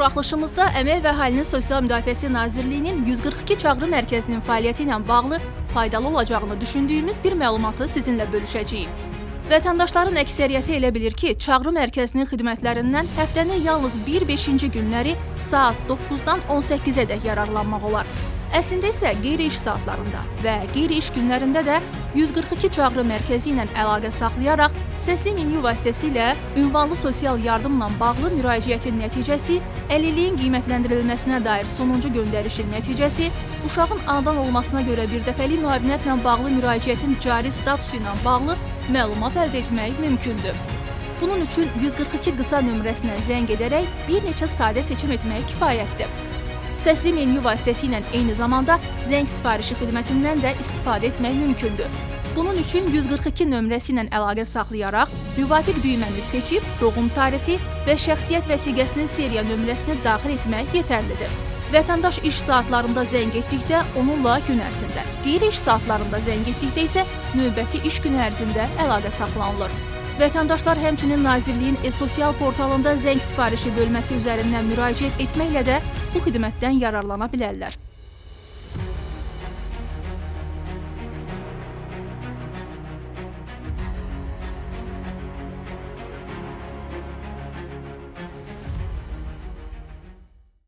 buraxılışımızda Əmək və Əhalinin Sosial Müdafiəsi Nazirliyinin 142 çağrı mərkəzinin fəaliyyəti ilə bağlı faydalı olacağını düşündüyümüz bir məlumatı sizinlə bölüşəcəyik. Vətəndaşların əksəriyyəti elə bilir ki, çağrı mərkəzinin xidmətlərindən həftənin yalnız 1-5-ci günləri saat 9-dan 18-ədək yararlanmaq olar. Əslində isə qeyri-iş saatlarında və qeyri-iş günlərində də 142 çağrı mərkəzi ilə əlaqə saxlayaraq səsli menyu vasitəsilə ünvanlı sosial yardımla bağlı müraciətin nəticəsi, əlilliyin qiymətləndirilməsinə dair sonuncu göndərişin nəticəsi, uşağın anadan olmasına görə birdəfəlik müavinətlə bağlı müraciətin cari statusu ilə bağlı məlumat əldə etmək mümkündür. Bunun üçün 142 qısa nömrəsinə zəng edərək bir neçə sadə seçim etmək kifayətdir. Səsli menyu vasitəsilə eyni zamanda zəng sifarişi xidmətindən də istifadə etmək mümkündür. Bunun üçün 142 nömrəsi ilə əlaqə saxlayaraq müvafiq düyməni seçib doğum tarixi və şəxsiyyət vəsiqəsinin seriya nömrəsini daxil etmək yetərlidir. Vətəndaş iş saatlarında zəng etdikdə onunla gün ərzində, qeyri-iş saatlarında zəng etdikdə isə növbəti iş günü ərzində əlaqə saxlanılır. Vətəndaşlar həmçinin Nazirliyin e-sosial portalında zəng sifarişi bölməsi üzərindən müraciət etməklə də bu xidmətdən yararlana bilərlər.